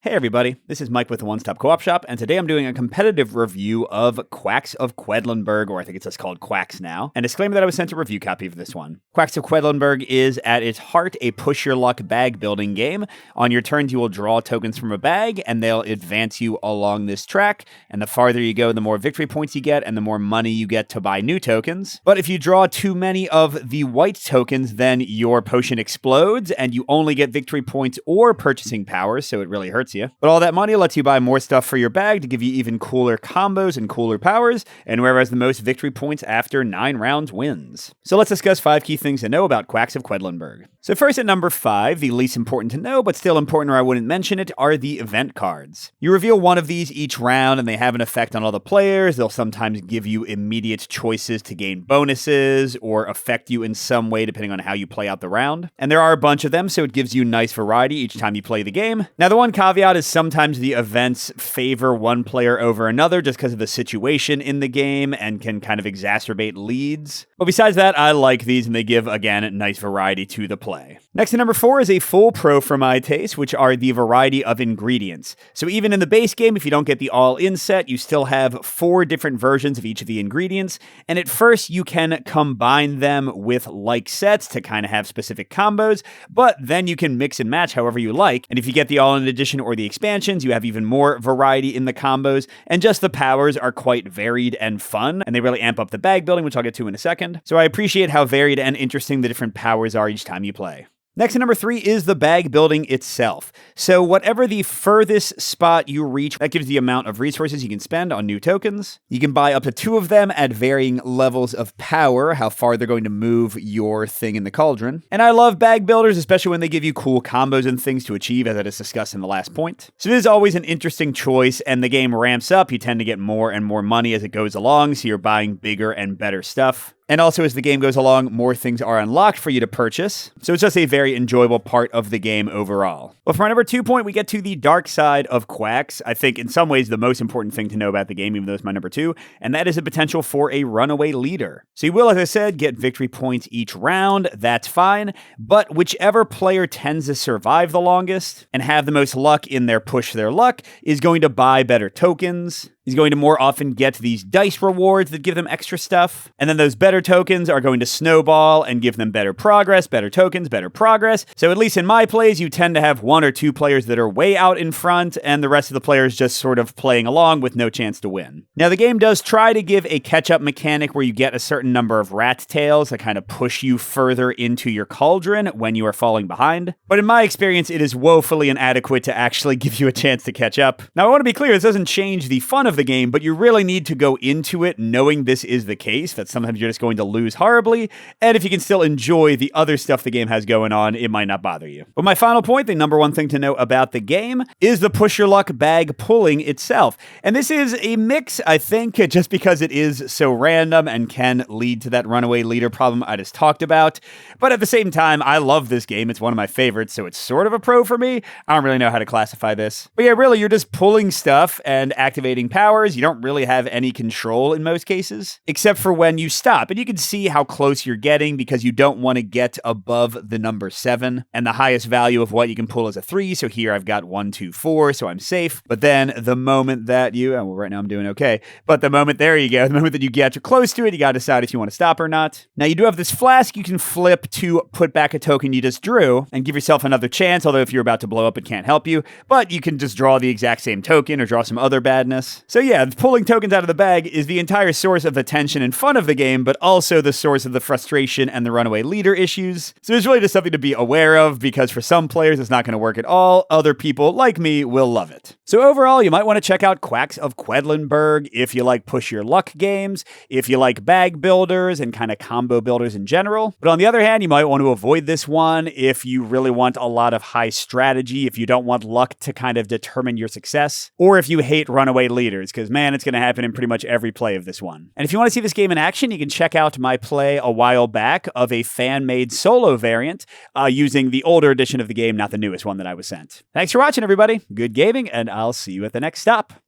Hey everybody, this is Mike with the One Stop Co-op Shop, and today I'm doing a competitive review of Quacks of Quedlinburg, or I think it's just called Quacks now, and disclaimer that I was sent a review copy of this one. Quacks of Quedlinburg is, at its heart, a push-your-luck bag building game. On your turns, you will draw tokens from a bag, and they'll advance you along this track, and the farther you go, the more victory points you get, and the more money you get to buy new tokens. But if you draw too many of the white tokens, then your potion explodes, and you only get victory points or purchasing powers, so it really hurts you. But all that money lets you buy more stuff for your bag to give you even cooler combos and cooler powers, and whoever has the most victory points after 9 rounds wins. So let's discuss 5 key things to know about Quacks of Quedlinburg. So first at number 5, the least important to know, but still important or I wouldn't mention it, are the event cards. You reveal one of these each round, and they have an effect on all the players. They'll sometimes give you immediate choices to gain bonuses, or affect you in some way depending on how you play out the round. And there are a bunch of them, so it gives you nice variety each time you play the game. Now the one caveat is sometimes the events favor one player over another just because of the situation in the game and can kind of exacerbate leads. But besides that, I like these and they give, again, nice variety to the play. Next to number 4 is a full pro for my taste, which are the variety of ingredients. So even in the base game, if you don't get the all-in set, you still have 4 different versions of each of the ingredients. And at first, you can combine them with like sets to kind of have specific combos, but then you can mix and match however you like. And if you get the all-in edition or the expansions, you have even more variety in the combos, and just the powers are quite varied and fun, and they really amp up the bag building, which I'll get to in a second. So I appreciate how varied and interesting the different powers are each time you play. Next to number 3 is the bag building itself. So whatever the furthest spot you reach, that gives the amount of resources you can spend on new tokens. You can buy up to 2 of them at varying levels of power, how far they're going to move your thing in the cauldron. And I love bag builders, especially when they give you cool combos and things to achieve, as I just discussed in the last point. So this is always an interesting choice, and the game ramps up. You tend to get more and more money as it goes along, so you're buying bigger and better stuff. And also, as the game goes along, more things are unlocked for you to purchase. So it's just a very enjoyable part of the game overall. Well, for my number 2 point, we get to the dark side of Quacks. I think in some ways the most important thing to know about the game, even though it's my number 2, and that is the potential for a runaway leader. So you will, as I said, get victory points each round. That's fine. But whichever player tends to survive the longest and have the most luck in their push their luck is going to buy better tokens. He's going to more often get these dice rewards that give them extra stuff. And then those better tokens are going to snowball and give them better progress, better tokens, better progress. So at least in my plays, you tend to have 1 or 2 players that are way out in front, and the rest of the players just sort of playing along with no chance to win. Now, the game does try to give a catch-up mechanic where you get a certain number of rat tails that kind of push you further into your cauldron when you are falling behind. But in my experience, it is woefully inadequate to actually give you a chance to catch up. Now, I want to be clear, this doesn't change the fun of the game, but you really need to go into it knowing this is the case, that sometimes you're just going to lose horribly, and if you can still enjoy the other stuff the game has going on, it might not bother you. But my final point, the number 1 thing to know about the game, is the push your luck bag pulling itself. And this is a mix, I think, just because it is so random and can lead to that runaway leader problem I just talked about. But at the same time, I love this game. It's one of my favorites, so it's sort of a pro for me. I don't really know how to classify this. But yeah, really, you're just pulling stuff and activating powers. You don't really have any control in most cases, except for when you stop. And you can see how close you're getting because you don't want to get above the number 7. And the highest value of what you can pull is a 3. So here I've got 1, 2, 4, so I'm safe. But then the moment that well, right now I'm doing okay. But the moment, there you go, the moment that you get close to it, you got to decide if you want to stop or not. Now you do have this flask you can flip to put back a token you just drew and give yourself another chance, although if you're about to blow up, it can't help you. But you can just draw the exact same token or draw some other badness. So yeah, pulling tokens out of the bag is the entire source of the tension and fun of the game, but also the source of the frustration and the runaway leader issues. So it's really just something to be aware of, because for some players it's not going to work at all. Other people, like me, will love it. So overall, you might want to check out Quacks of Quedlinburg if you like push your luck games, if you like bag builders and kind of combo builders in general. But on the other hand, you might want to avoid this one if you really want a lot of high strategy, if you don't want luck to kind of determine your success, or if you hate runaway leaders, because man, it's going to happen in pretty much every play of this one. And if you want to see this game in action, you can check out my play a while back of a fan-made solo variant using the older edition of the game, not the newest one that I was sent. Thanks for watching, everybody. Good gaming, and I'll see you at the next stop.